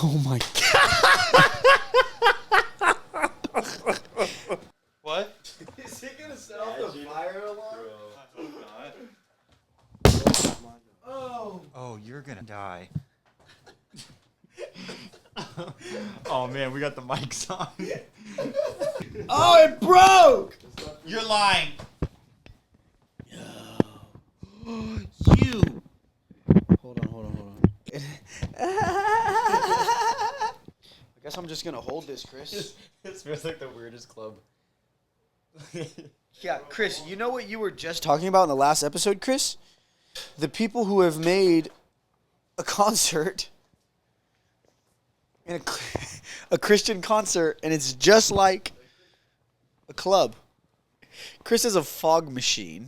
Oh my God. What? Is it gonna set off the fire alarm? I hope not. Oh, you're gonna die. Oh man, we got the mics on. Oh, it broke! You're lying. You. Hold on. I guess I'm just gonna hold this, Chris. This feels like the weirdest club. Yeah, Chris, you know what you were just talking about in the last episode, Chris? The people who have made a concert, in a Christian concert, and it's just like a club. Chris is a fog machine.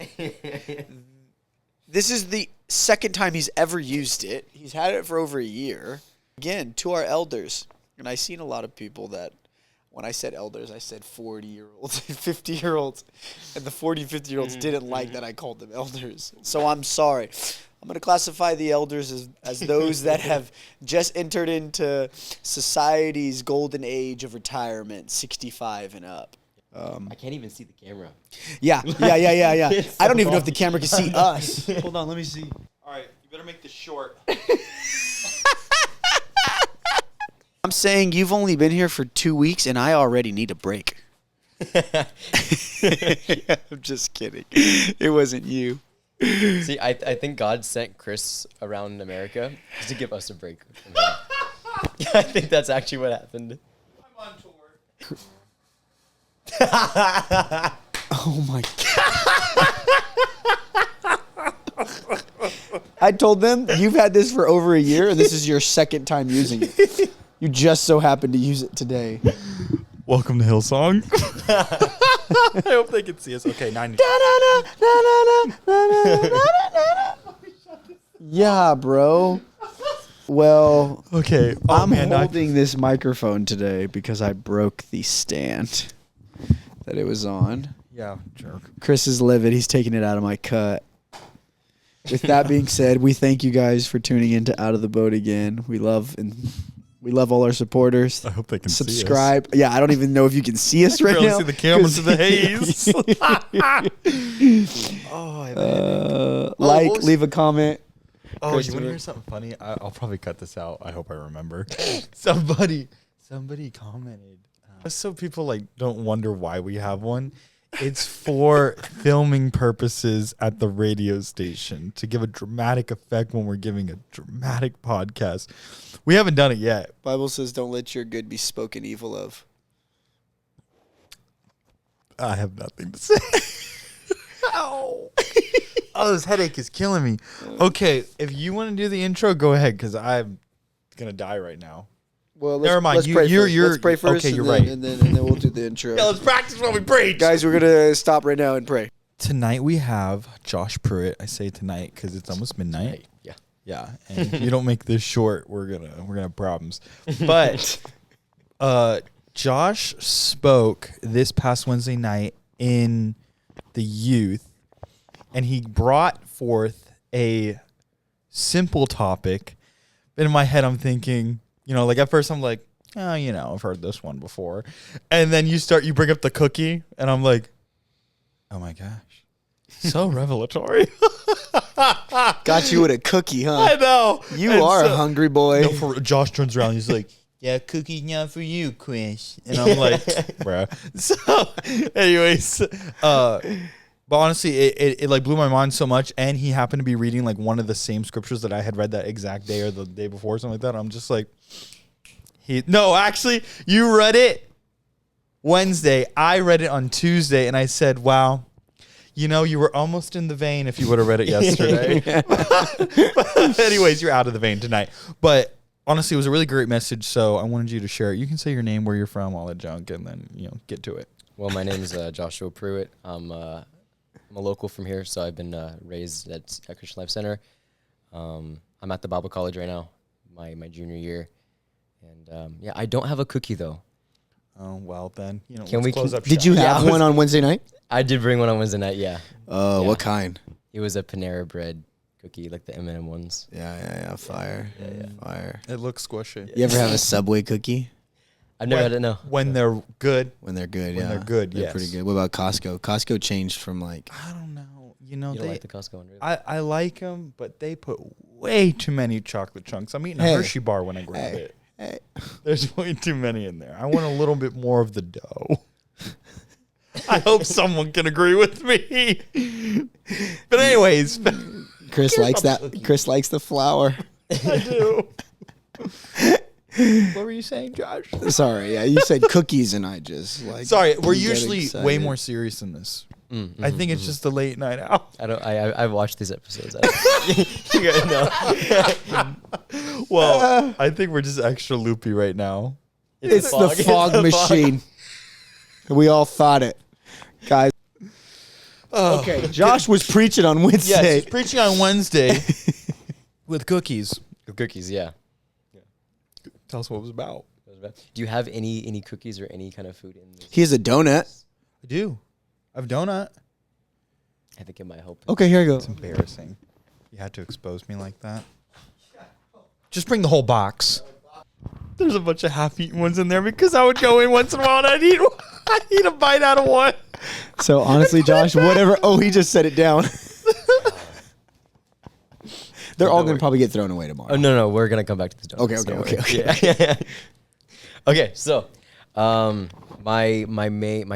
This is the second time he's ever used it. He's had it for over a year. Again, to our elders. And I've seen a lot of people that, when I said elders, I said 40-year-olds, 50-year-olds. And the 40, 50-year-olds didn't like that I called them elders. So I'm sorry. I'm going to classify the elders as those that have just entered into society's golden age of retirement, 65 and up. I can't even see the camera. Yeah. I don't even know if the camera can see us. Hold on, let me see. All right, you better make this short. I'm saying you've only been here for 2 weeks, and I already need a break. I'm just kidding. It wasn't you. See, I think God sent Chris around America just to give us a break from him. I think that's actually what happened. I'm on tour. Oh my God. I told them you've had this for over a year, and this is your second time using it. You just so happened to use it today. Welcome to Hillsong. I hope they can see us. Okay, 90. Yeah, bro. Well, Okay. Oh, I'm man, holding this microphone today because I broke the stand that it was on. Yeah, jerk. Chris is livid. He's taking it out of my cut. With that being said, we thank you guys for tuning in to Out of the Boat again. We love all our supporters. I hope they can Subscribe. Yeah, I don't even know if you can see us right barely now. see the camera to the haze. Like, leave a comment. Oh, Chris, you want to do hear it. something funny? I'll probably cut this out. I hope I remember. Somebody commented. Just so people don't wonder why we have one. It's for filming purposes at the radio station to give a dramatic effect when we're giving a dramatic podcast. We haven't done it yet. Bible says, "Don't let your good be spoken evil of." I have nothing to say. Ow. Oh, this headache is killing me. Okay, if you want to do the intro, go ahead, because I'm going to die right now. Well, Never mind. Let's pray first. You're Let's pray first. okay, you're and then, right. And then we'll do the intro. Yeah, let's practice while we preach. Guys, we're gonna stop right now and pray. Tonight we have Josh Pruett. I say tonight because it's almost midnight. Yeah. Yeah, and if you don't make this short, we're gonna have problems. But Josh spoke this past Wednesday night in the youth, and he brought forth a simple topic. But in my head, I'm thinking, at first I'm like, oh, I've heard this one before, and then you bring up the cookie, and I'm like, oh my gosh, so revelatory. Got you with a cookie, huh? I know. You are a hungry boy. Josh turns around. He's like, yeah, cookie now for you, Chris. And I'm like, bruh. So, anyways, but honestly, it blew my mind so much. And he happened to be reading one of the same scriptures that I had read that exact day or the day before, something like that. I'm just like, no, actually, you read it Wednesday. I read it on Tuesday, and I said, wow. You were almost in the vein if you would have read it yesterday. But anyways, you're out of the vein tonight. But honestly, it was a really great message, so I wanted you to share it. You can say your name, where you're from, all that junk, and then, get to it. Well, my name is Joshua Pruett. I'm a local from here, so I've been raised at Christian Life Center. I'm at the Bible College right now, my junior year. And, I don't have a cookie, though. Oh, well, then, Can we close up Did shop. you have one on Wednesday night? I did bring one on Wednesday night, yeah. Oh, Yeah. what kind? It was a Panera Bread cookie, like the M&M ones. Yeah. Fire. Fire. It looks squishy. You ever have a Subway cookie? I've never had it. No. When they're good. When they're good, When yeah. they're good, They're yes. pretty good. What about Costco? Costco changed from like... I don't know. You don't like the Costco one, really? I like them, but they put way too many chocolate chunks. I'm eating a Hey. Hershey bar when I grab it. Hey. There's way too many in there. I want a little bit more of the dough. I hope someone can agree with me. But anyways, Chris likes that. Chris likes the flour. I do. What were you saying, Josh? Sorry, yeah, you said cookies, and I just like. Sorry, we're get usually excited. way more serious than this. I think it's just a late night out. I've watched these episodes. You guys know. Well, I think we're just extra loopy right now. It's the fog machine. We all thought it, guys. Okay, Josh was preaching on Yes, Wednesday. he's preaching on Wednesday with cookies. Cookies, yeah. Tell us what it was about. Do you have any cookies or any kind of food in this? He has a donut. I do. I have a donut. I think it might help. Okay, here you go. It's embarrassing. You had to expose me like that. Just bring the whole box. There's a bunch of half-eaten ones in there because I would go in once in a while and I'd eat a bite out of one. So honestly, Josh, whatever. Oh, he just set it down. They're all going to probably get thrown away tomorrow. Oh no, we're gonna come back to this donut. Okay. Yeah. Okay, so my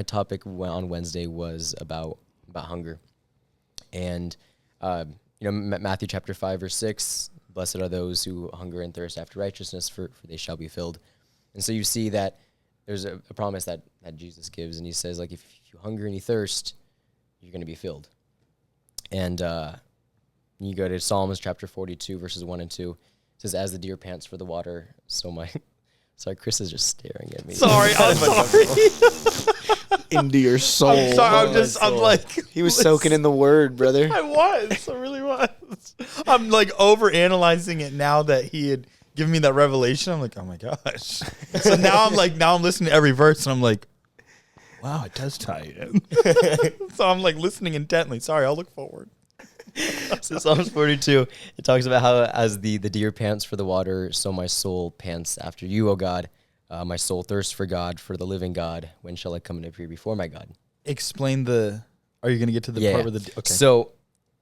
topic on Wednesday was about hunger, and Matthew chapter 5 verse 6. Blessed are those who hunger and thirst after righteousness, for they shall be filled. And so you see that there's a promise that Jesus gives, and he says, like, if you hunger and you thirst, you're going to be filled. And you go to Psalms chapter 42 verses 1 and 2. It says, as the deer pants for the water, so my... Sorry, Chris is just staring at me. Sorry, I'm sorry. Into your soul. I'm sorry. I'm like. He was soaking in the word, brother. I really was. I'm like over analyzing it now that he had given me that revelation. I'm like, oh my gosh. So now I'm listening to every verse and I'm like, wow, it does tie in. So I'm like listening intently. Sorry, I'll look forward. So Psalms 42, it talks about how as the deer pants for the water, so my soul pants after you, O God. My soul thirsts for God, for the living God. When shall I come and appear before my God? Explain the. Are you going to get to the part where the? Okay. So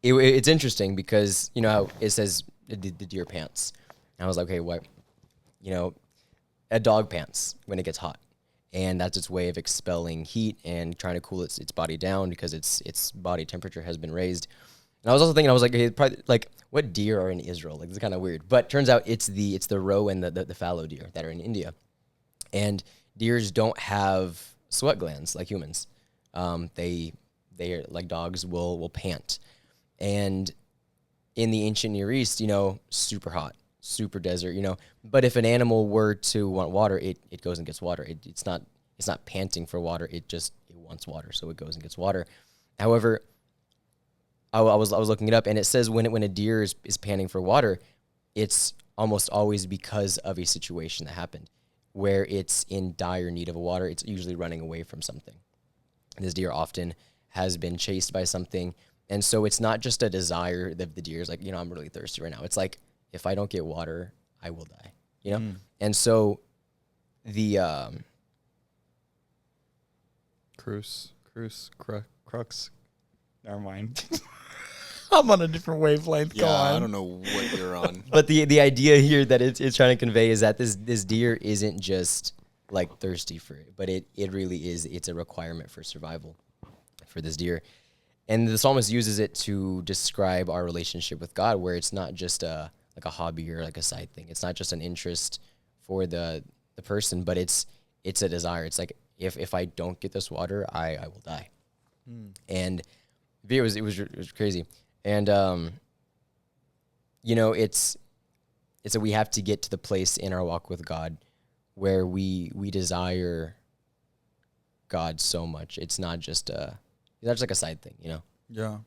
it's interesting because you know how it says the deer pants. And I was like, okay, what? A dog pants when it gets hot, and that's its way of expelling heat and trying to cool its body down because its body temperature has been raised. And I was also thinking, I was like, hey, probably like what deer are in Israel? Like, it's kind of weird. But turns out it's the roe and the fallow deer that are in India. And deers don't have sweat glands like humans. They are like dogs will pant. And in the ancient Near East, super hot, super desert, But if an animal were to want water, it goes and gets water. It's not panting for water. It wants water, so it goes and gets water. However, I was looking it up, and it says when a deer is panting for water, it's almost always because of a situation that happened where it's in dire need of water. It's usually running away from something. This deer often has been chased by something, and so it's not just a desire that the deer is like, I'm really thirsty right now. It's like, if I don't get water, I will die. And so the Crux. Never mind. I'm on a different wavelength. Go on. I don't know what you're on. But the idea here that it's trying to convey is that this deer isn't just like thirsty for it, but it really is. It's a requirement for survival for this deer. And the psalmist uses it to describe our relationship with God, where it's not just like a hobby or like a side thing. It's not just an interest for the person, but it's a desire. It's like, if I don't get this water, I will die. And it was crazy. And it's that we have to get to the place in our walk with God where we desire God so much. It's not just like a side thing, Yeah.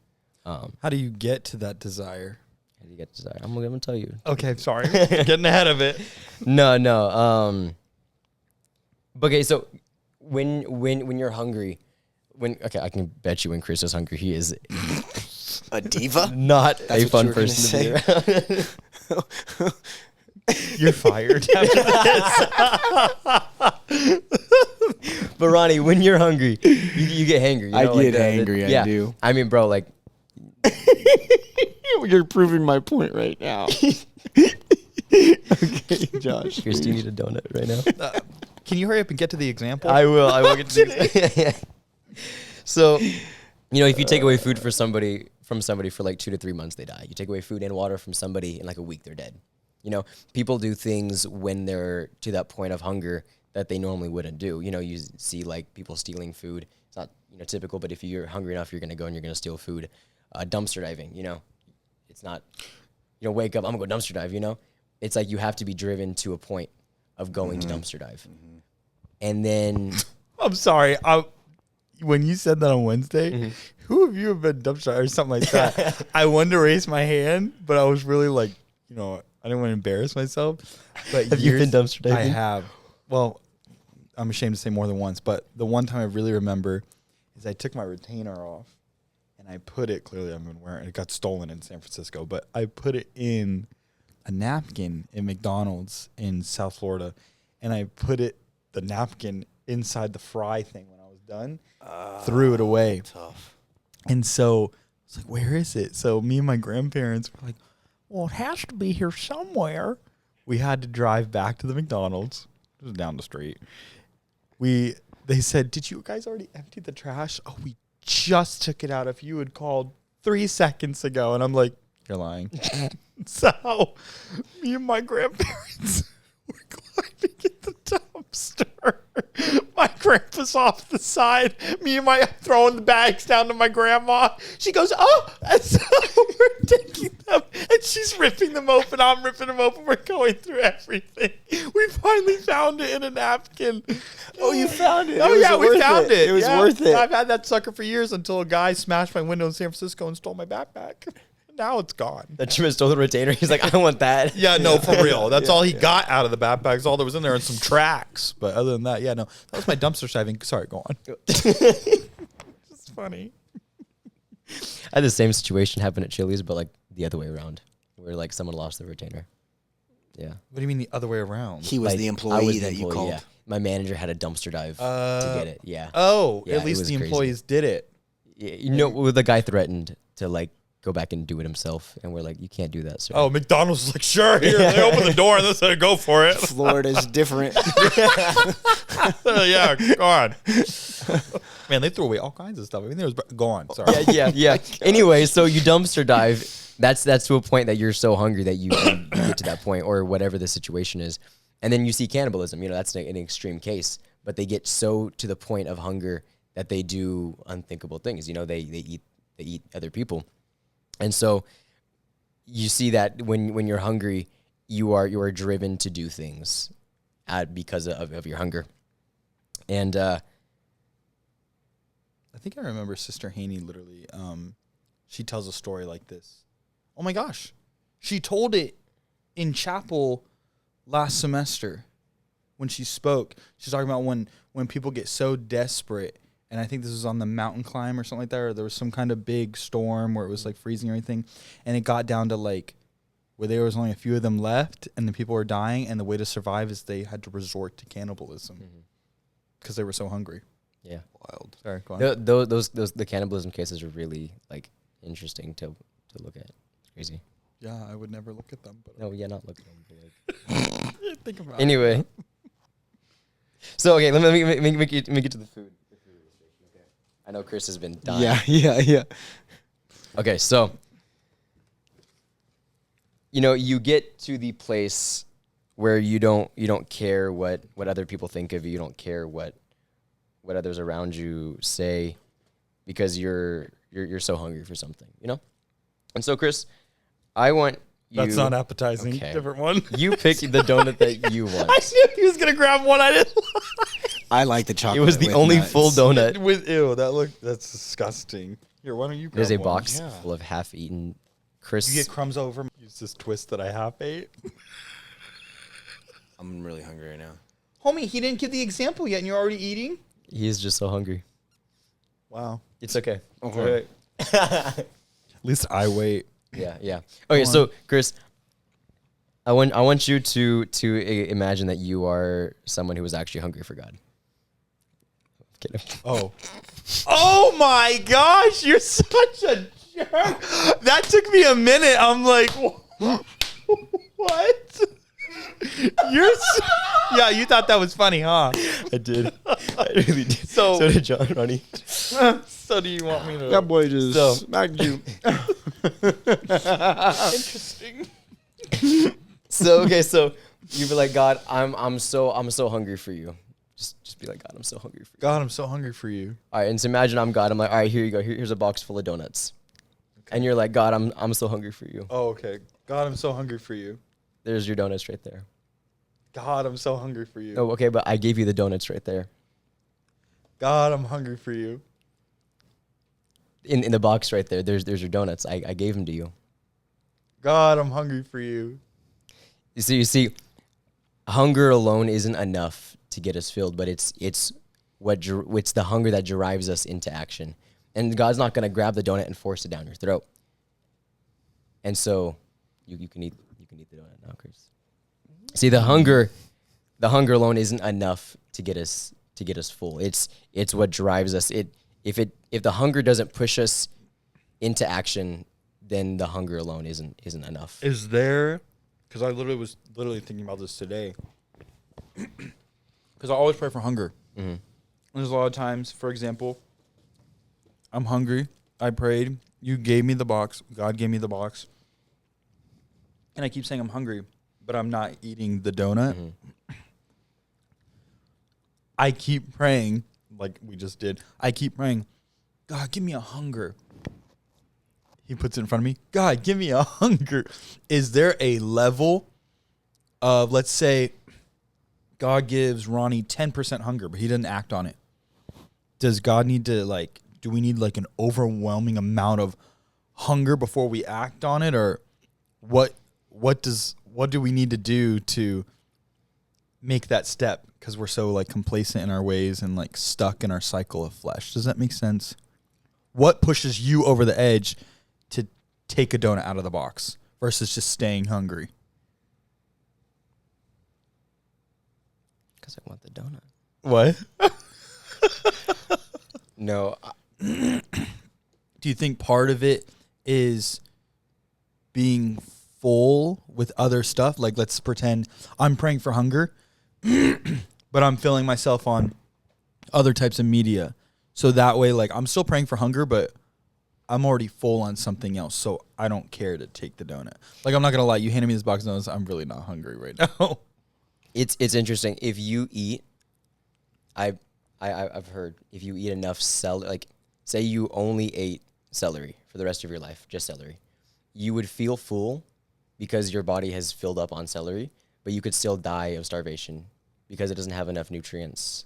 How do you get to that desire? How do you get desire? I'm gonna tell you. Okay, sorry. Getting ahead of it. No. Okay, so when you're hungry, I can bet you when Chris is hungry, he is A diva? Not That's a what fun you were gonna person to be around. You're fired. But Ronnie, when you're hungry, you get hangry. You know, I like get angry, I yeah. do. I mean, bro, like, You're proving my point right now. Okay, Josh. Chris, do you need a donut right now? Can you hurry up and get to the example? I will get to this. So, you know, if you take away food from somebody for like 2 to 3 months, they die. You take away food and water from somebody in like a week, they're dead. You know, people do things when they're to that point of hunger that they normally wouldn't do. You know, you see like people stealing food. It's not, you know, typical, but if you're hungry enough, you're going to go and you're going to steal food. Dumpster diving, you know, it's not, you know, wake up, I'm going to go dumpster dive, you know. It's like you have to be driven to a point of going to dumpster dive. And then I'm sorry. When you said that on Wednesday, who of you have been dumpster or something like that? I wanted to raise my hand, but I was really like, you know, I didn't want to embarrass myself. But have you been dumpster diving? I have. Well, I'm ashamed to say more than once, but the one time I really remember is I took my retainer off and I put it, clearly I've been wearing it, got stolen in San Francisco, but I put it in a napkin in McDonald's in South Florida, and I put the napkin inside the fry thing when I was done, threw it away. Tough. And so I was like, where is it? So me and my grandparents were like, well, it has to be here somewhere. We had to drive back to the McDonald's. It was down the street. They said, did you guys already empty the trash? Oh, we just took it out. If you had called 3 seconds ago. And I'm like, you're lying. So me and my grandparents were climbing in the dumpster. My grandpa's off the side. Me and my throwing the bags down to my grandma. She goes, oh, and so we're taking them, and she's ripping them open. I'm ripping them open. We're going through everything. We finally found it in a napkin. Oh, you found it. Oh, yeah, we found it. It was Yeah. worth it. I've had that sucker for years until a guy smashed my window in San Francisco and stole my backpack. Now it's gone. That Jim stole the retainer. He's like, I don't want that. Yeah, no, for real. That's all he got out of the backpack. All there was in there and some tracks. But other than that, yeah, no. That was my dumpster diving. Sorry, go on. It's funny. I had the same situation happen at Chili's, but like the other way around, where like someone lost their retainer. Yeah. What do you mean the other way around? He was Like, the I employee was the that you employee, called. yeah. My manager had a dumpster dive to get it. Yeah. Oh, Yeah, at it least was the crazy. employees did it. Yeah, you know, the guy threatened to like go back and do it himself, and we're like, you can't do that, sir. Oh, McDonald's was like, sure, here. They opened the door and they said, go for it. Florida's different. Yeah, go on. Man, they threw away all kinds of stuff. I mean, there was gone. Sorry. Yeah. Anyway, so you dumpster dive. That's to a point that you're so hungry that you get to that point, or whatever the situation is, and then you see cannibalism. You know, that's an extreme case, but they get so to the point of hunger that they do unthinkable things. You know, they eat other people, and so you see that when you're hungry, you are driven to do things because of your hunger, and I think I remember Sister Haney literally, she tells a story like this. Oh my gosh. She told it in chapel last semester when she spoke. She's talking about when people get so desperate, and I think this was on the mountain climb or something like that, or there was some kind of big storm where it was like freezing or anything, and it got down to like where there was only a few of them left and the people were dying, and the way to survive is they had to resort to cannibalism because they were so hungry. yeah. Wild. Sorry, go on. Those the cannibalism cases are really like interesting to look at. It's crazy. Yeah, I would never look at them. But No, yeah, not look at them. But like. think about Anyway, so okay, let me make it to the food. Okay. I know Chris has been dying. Yeah. Okay, so you know, you get to the place where you don't care what other people think of you. You don't care what others around you say, because you're so hungry for something, you know? And so, Chris, I want you... That's not appetizing. Okay. Different one. You pick the donut that you want. I knew he was gonna grab one. I didn't. I like the chocolate. It was the with only nuts. full donut. Ew, that's disgusting. Here, why don't you grab There's a one? box Yeah. full of half-eaten Chris. You get crumbs over. Use this twist that I half ate. I'm really hungry right now. Homie, he didn't give the example yet, and you're already eating. He is just so hungry. Wow. It's okay. Okay. At least I wait. Yeah. Okay, so Chris, I want you to imagine that you are someone who was actually hungry for God. Kidding. Oh my gosh, you're such a jerk. That took me a minute. I'm like, what? Yeah, you thought that was funny, huh? I did. I really did. So did John, Ronnie. So do you want me to? That boy just So- smacked you. Interesting. So you'd be like, God, I'm so hungry for you. Just be like, God, I'm so hungry for you. God, I'm so hungry for you. All right, and so imagine I'm God. I'm like, all right, here you go. Here's a box full of donuts. Okay. And you're like, God, I'm so hungry for you. Oh, okay. God, I'm so hungry for you. There's your donuts right there. God, I'm so hungry for you. Oh, okay, but I gave you the donuts right there. God, I'm hungry for you. In the box right there, there's your donuts. I gave them to you. God, I'm hungry for you. You see, hunger alone isn't enough to get us filled, but it's the hunger that drives us into action. And God's not going to grab the donut and force it down your throat. And so you can eat the donut now, Chris. See, the hunger alone isn't enough to get us full. It's what drives us. If the hunger doesn't push us into action, then the hunger alone isn't enough. Is there, because I was thinking about this today, because I always pray for hunger. Mm-hmm. There's a lot of times, for example, I'm hungry. I prayed. You gave me the box. God gave me the box. And I keep saying I'm hungry, but I'm not eating the donut. Mm-hmm. I keep praying, like we just did. I keep praying, God, give me a hunger. He puts it in front of me. God, give me a hunger. Is there a level of, let's say, God gives Ronnie 10% hunger, but he doesn't act on it? Does God need to, do we need an overwhelming amount of hunger before we act on it? Or what do we need to do to make that step? Because we're so complacent in our ways and stuck in our cycle of flesh. Does that make sense? What pushes you over the edge to take a donut out of the box versus just staying hungry? Because I want the donut. What? No. Do you think part of it is being full with other stuff? Let's pretend I'm praying for hunger, but I'm filling myself on other types of media. So that way, I'm still praying for hunger, but I'm already full on something else. So I don't care to take the donut. I'm not going to lie. You handed me this box of donuts. I'm really not hungry right now. It's interesting. If you eat, I've heard, if you eat enough celery, say you only ate celery for the rest of your life, just celery, you would feel full because your body has filled up on celery, but you could still die of starvation because it doesn't have enough nutrients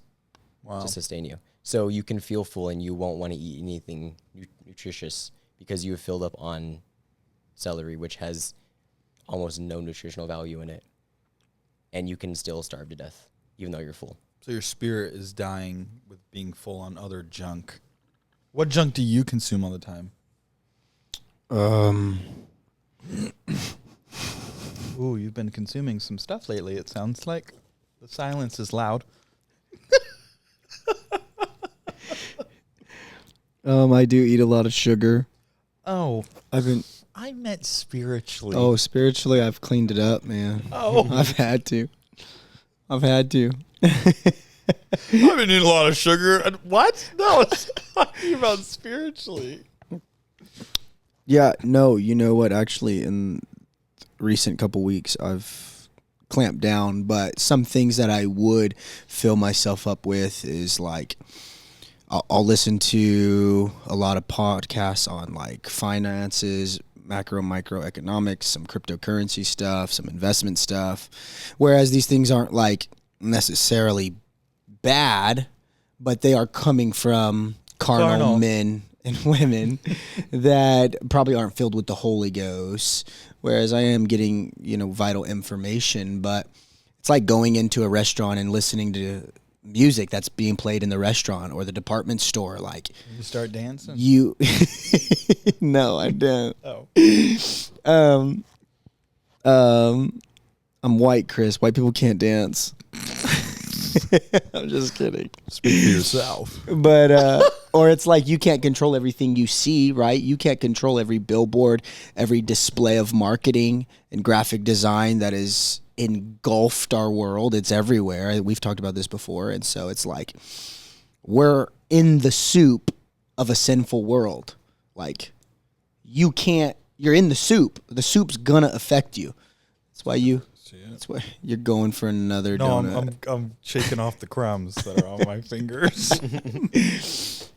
to sustain you. So you can feel full and you won't want to eat anything nutritious because you have filled up on celery, which has almost no nutritional value in it. And you can still starve to death, even though you're full. So your spirit is dying with being full on other junk. What junk do you consume all the time? Ooh, you've been consuming some stuff lately, it sounds like. The silence is loud. I do eat a lot of sugar. Oh, I meant spiritually. Oh, spiritually, I've cleaned it up, man. Oh. I've had to. I've been eating a lot of sugar. What? No, I was talking about spiritually. Yeah, no, you know what? Actually, in recent couple weeks, I've clamped down. But some things that I would fill myself up with is I'll listen to a lot of podcasts on finances, microeconomics, some cryptocurrency stuff, some investment stuff. Whereas these things aren't necessarily bad, but they are coming from carnal men and women that probably aren't filled with the Holy Ghost. Whereas I am getting, vital information, but it's like going into a restaurant and listening to music that's being played in the restaurant or the department store. Like You start dancing? you, no, I don't. Oh. I'm white, Chris. White people can't dance. I'm just kidding. Speak for yourself. But or it's like you can't control everything you see, right? You can't control every billboard, every display of marketing and graphic design that is engulfed our world. It's everywhere. We've talked about this before. And so it's like we're in the soup of a sinful world. Like you're in the soup. The soup's gonna affect you. That's why you're going for another donut. I'm shaking off the crumbs that are on my fingers.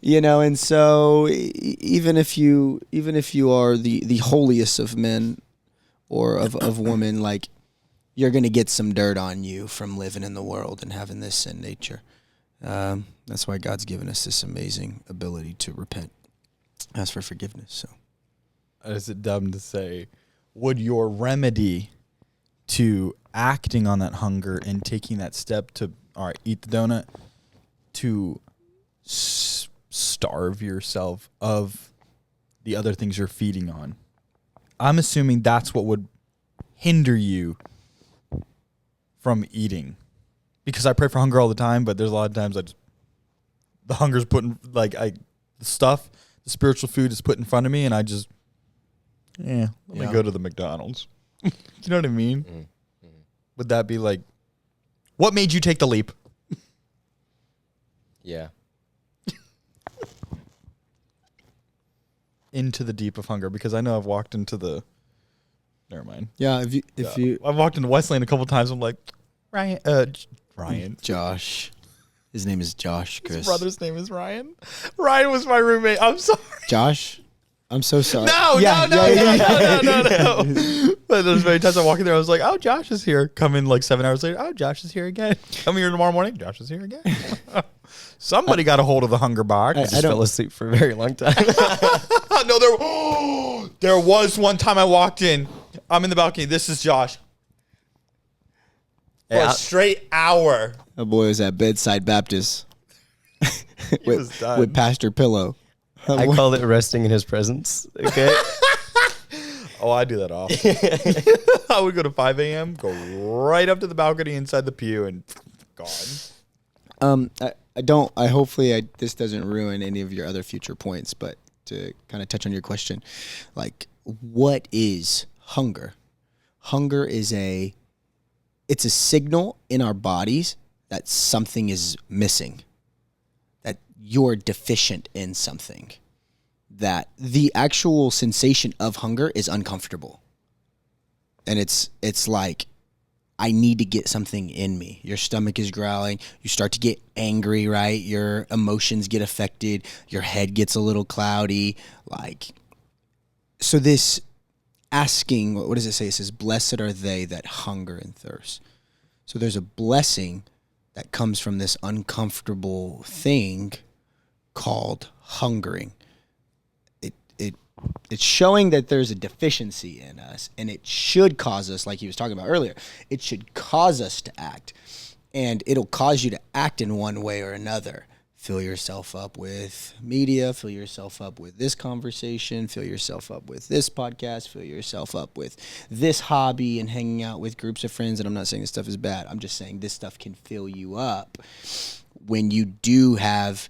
And so even if you are the holiest of men or of women, like you're gonna get some dirt on you from living in the world and having this sin nature. That's why God's given us this amazing ability to repent, ask for forgiveness. So, is it dumb to say, would your remedy to acting on that hunger and taking that step to, all right, eat the donut, to starve yourself of the other things you're feeding on? I'm assuming that's what would hinder you from eating. Because I pray for hunger all the time, but there's a lot of times the hunger's put in, the spiritual food is put in front of me, and I just, let me go to the McDonald's. You know what I mean? Mm-hmm. Would that be like, what made you take the leap? Yeah. Into the deep of hunger, because I know I've walked into the, never mind. Yeah, I've walked into Wesleyan a couple times. I'm like, Ryan. Josh. His name is Josh, Chris. His brother's name is Ryan. Ryan was my roommate. I'm sorry. Josh? I'm so sorry. No. But there's many times I walk in there, I was like, oh, Josh is here. Come in like 7 hours later, oh, Josh is here again. Come here tomorrow morning, Josh is here again. Somebody got a hold of the hunger box. I just fell asleep for a very long time. No, there was one time I walked in. I'm in the balcony. This is Josh. For a straight hour. That boy was at Bedside Baptist was done. with Pastor Pillow. I call it resting in his presence. Okay. Oh, I do that often. I would go to 5 a.m., go right up to the balcony inside the pew, and gone. Hopefully this doesn't ruin any of your other future points, but to kind of touch on your question, like, what is hunger? Hunger is it's a signal in our bodies that something is missing, that you're deficient in something, that the actual sensation of hunger is uncomfortable. And it's like, I need to get something in me. Your stomach is growling. You start to get angry, right? Your emotions get affected. Your head gets a little cloudy. So this asking, what does it say? It says, blessed are they that hunger and thirst. So there's a blessing that comes from this uncomfortable thing called hungering. It's showing that there's a deficiency in us, and it should cause us, like he was talking about earlier, it should cause us to act, and it'll cause you to act in one way or another. Fill yourself up with media, fill yourself up with this conversation, fill yourself up with this podcast, fill yourself up with this hobby and hanging out with groups of friends. And I'm not saying this stuff is bad. I'm just saying this stuff can fill you up when you do have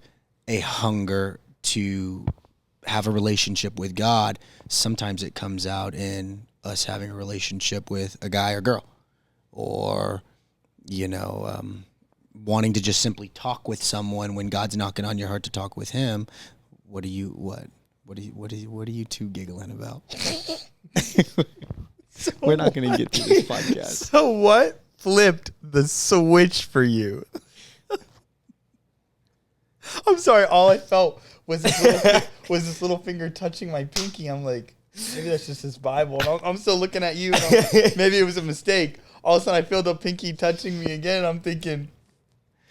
a hunger to have a relationship with God. Sometimes it comes out in us having a relationship with a guy or girl, or, wanting to just simply talk with someone when God's knocking on your heart to talk with him. What are you two giggling about? We're not going to get through this podcast. So what flipped the switch for you? I'm sorry. All I felt was this little finger touching my pinky. I'm like, maybe that's just his Bible. And I'm still looking at you. Maybe it was a mistake. All of a sudden, I feel the pinky touching me again. I'm thinking,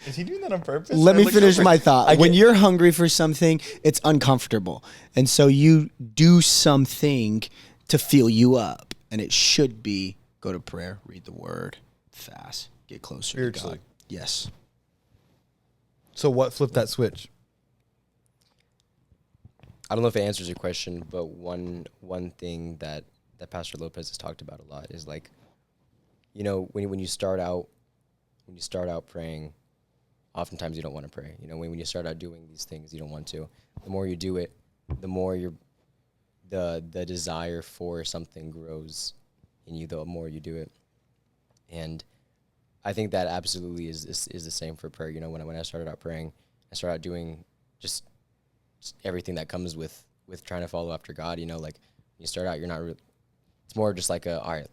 is he doing that on purpose? Let me finish my thought. When you're hungry for something, it's uncomfortable. And so you do something to fill you up. And it should be go to prayer, read the word, fast, get closer to God. Yes. So what flipped that switch? I don't know if it answers your question, but one thing that Pastor Lopez has talked about a lot is like, you know, when you start out praying, oftentimes you don't want to pray. You know, when you start out doing these things, you don't want to. The more you do it, the more the desire for something grows in you. The more you do it, and I think that absolutely is the same for prayer. You know, when I started out praying, I started out doing just everything that comes with trying to follow after God. You know, like when you start out, you're not really, it's more just like all right,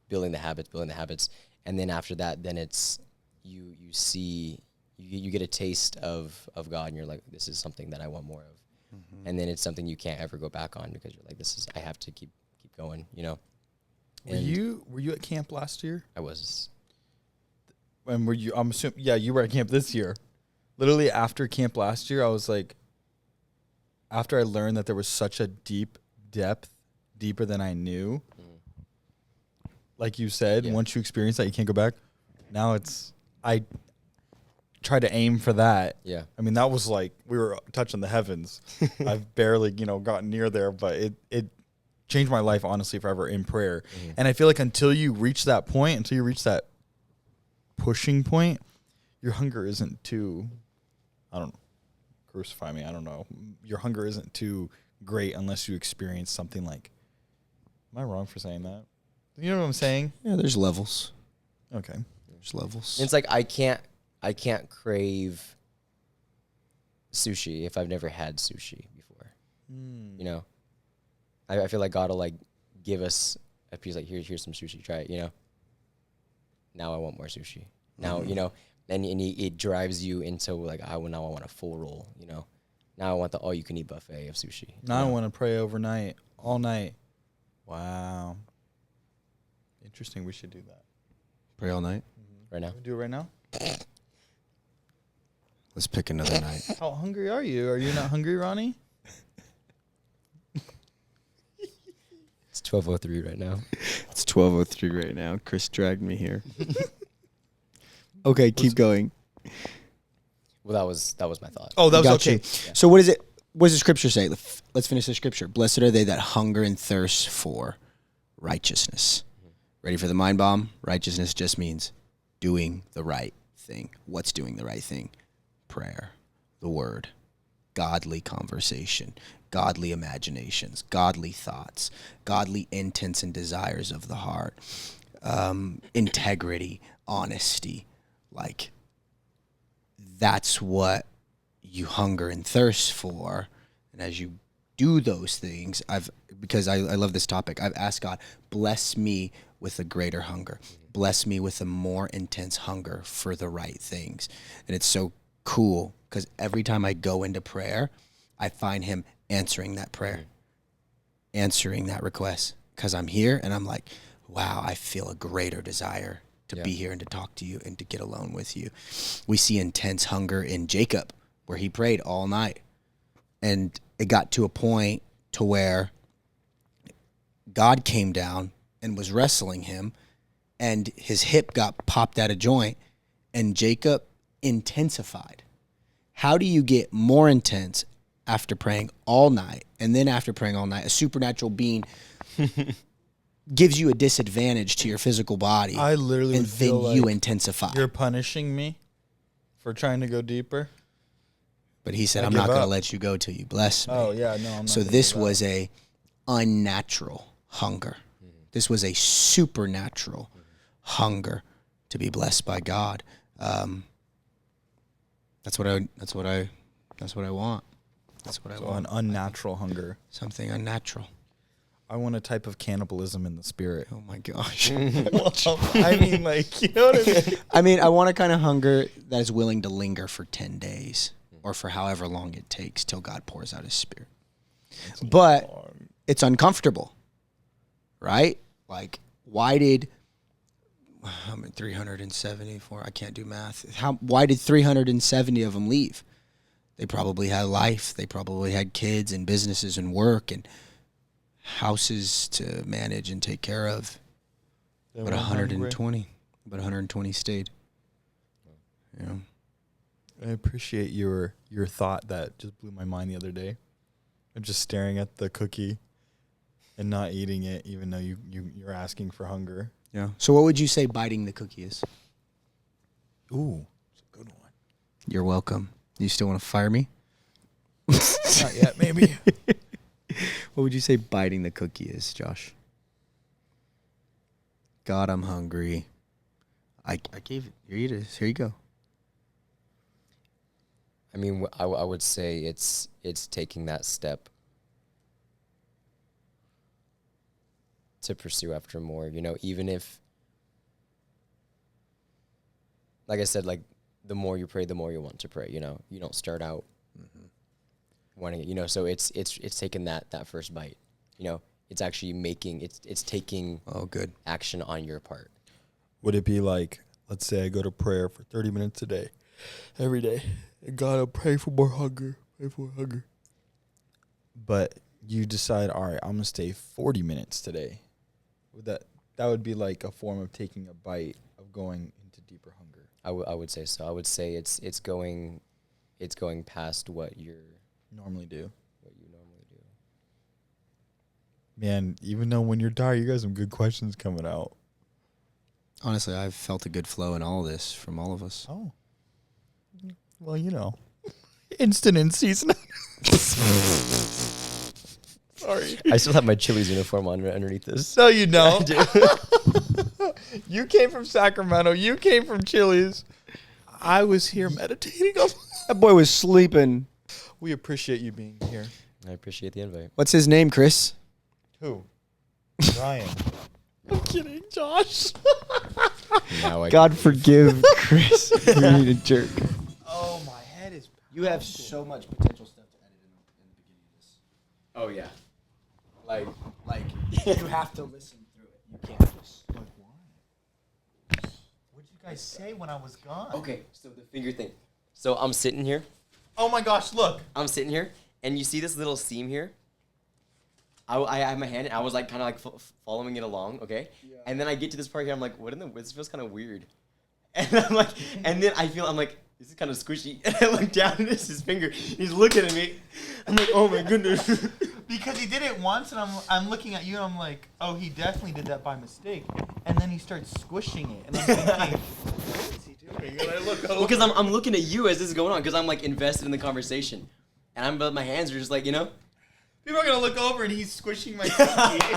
building the habits. And then after that, then it's, you see, you get a taste of God, and you're like, this is something that I want more of. Mm-hmm. And then it's something you can't ever go back on, because you're like, I have to keep going, you know? And Were you at camp last year? I was. And were you, I'm assuming, yeah, you were at camp this year. Literally after camp last year, I was like, after I learned that there was such a deep depth, deeper than I knew, like you said, once you experience that, you can't go back. Now I try to aim for that. Yeah. I mean, that was like, we were touching the heavens. I've barely, gotten near there, but it changed my life, honestly, forever in prayer. Mm-hmm. And I feel like until you reach that pushing point, your hunger isn't too, crucify me, I don't know. Your hunger isn't too great unless you experience something like, am I wrong for saying that? You know what I'm saying? Yeah, there's levels. Okay. There's levels. It's like I can't crave sushi if I've never had sushi before. You know? I feel like God will like give us a piece, like here's some sushi, try it, you know? Now I want more sushi. Now, you know, and it drives you into like, now I want a full roll, you know? Now I want the all-you-can-eat buffet of sushi. Now I want to pray overnight, all night. Wow. Interesting. We should do that. Pray all night? Right now? We do it right now? Let's pick another night. How hungry are you? Are you not hungry, Ronnie? It's 12:03 right now. It's 12:03 right now. Chris dragged me here. Okay, keep going. Well, that was my thought. Oh, that was Got okay. you. So what does the scripture say? Let's finish the scripture. Blessed are they that hunger and thirst for righteousness. Ready for the mind bomb? Righteousness just means doing the right thing. What's doing the right thing? Prayer, the word, godly conversation, godly imaginations, godly thoughts, godly intents and desires of the heart, integrity, honesty. Like, that's what you hunger and thirst for. And as you do those things, because I love this topic, I've asked God, bless me with a greater hunger. Bless me with a more intense hunger for the right things. And it's so cool because every time I go into prayer, I find him answering that prayer, answering that request, because I'm here and I'm like, wow, I feel a greater desire to be here and to talk to you and to get alone with you. We see intense hunger in Jacob, where he prayed all night. And it got to a point to where God came down and was wrestling him, and his hip got popped out of joint, and Jacob intensified. How do you get more intense after praying all night? And then after praying all night, a supernatural being gives you a disadvantage to your physical body. I literally and would feel then you like intensify. You're punishing me for trying to go deeper. But he said, I I'm give not going to up. let you go till you bless me. Oh, yeah, no, I'm not. So gonna this give up. was a unnatural hunger. This was a supernatural hunger to be blessed by God. That's what I want. That's what I So want. an unnatural hunger. Something unnatural. I want a type of cannibalism in the spirit. Oh my gosh. I mean, like, you know what I mean? I mean, I want a kind of hunger that is willing to linger for 10 days or for however long it takes till God pours out his spirit. But it's uncomfortable, right? Like, why did 374? I can't do math. Why did 370 of them leave? They probably had life. They probably had kids and businesses and work and houses to manage and take care of. They But weren't 120. But 120 stayed. You know? I appreciate your thought that just blew my mind the other day. I'm just staring at the cookie and not eating it, even though you're asking for hunger. Yeah. So what would you say biting the cookie is? Ooh, it's a good one. You're welcome. You still want to fire me? Not yet, maybe. What would you say biting the cookie is, Josh? God, I'm hungry. I gave it. Here it is. Here you go. I mean, I would say it's taking that step to pursue after more, you know, even if, like I said, like the more you pray, the more you want to pray, you know, you don't start out wanting it, you know, so it's taking that first bite, you know, it's actually making, it's taking good action on your part. Would it be like, let's say I go to prayer for 30 minutes a day, every day, and God, I'll pray for more hunger, but you decide, all right, I'm going to stay 40 minutes today. Would that would be like a form of taking a bite of going into deeper hunger. I would say so. I would say it's going past what you normally do. normally do. Man, even though when you're tired, you got some good questions coming out. Honestly, I've felt a good flow in all this from all of us. Oh. Well, you know. Instant in season. Sorry. I still have my Chili's uniform on underneath this. No, you don't. You came from Sacramento. You came from Chili's. I was here meditating. That boy was sleeping. We appreciate you being here. I appreciate the invite. What's his name, Chris? Who? Ryan. I'm kidding, Josh. Now God forgive Chris. You're a jerk. Oh, my head is. You have so much potential stuff to edit in the beginning of this. Oh yeah. Like you have to listen through it. You can't just. Like, why? What did you guys say when I was gone? Okay, so the finger thing. So I'm sitting here. Oh my gosh, look. I'm sitting here, and you see this little seam here? I have my hand, and I was like kind of like following it along, okay? Yeah. And then I get to this part here, I'm like, this feels kind of weird. And I'm like, and then I'm like, this is kind of squishy. And I look down, and it's his finger. He's looking at me. I'm like, oh my goodness. Because he did it once, and I'm looking at you, and I'm like, oh, he definitely did that by mistake. And then he starts squishing it, and I'm thinking, what is he doing? And I look over. Well, because I'm looking at you as this is going on, because I'm like invested in the conversation. And my hands are just like, you know? People are going to look over, and he's squishing my pinky.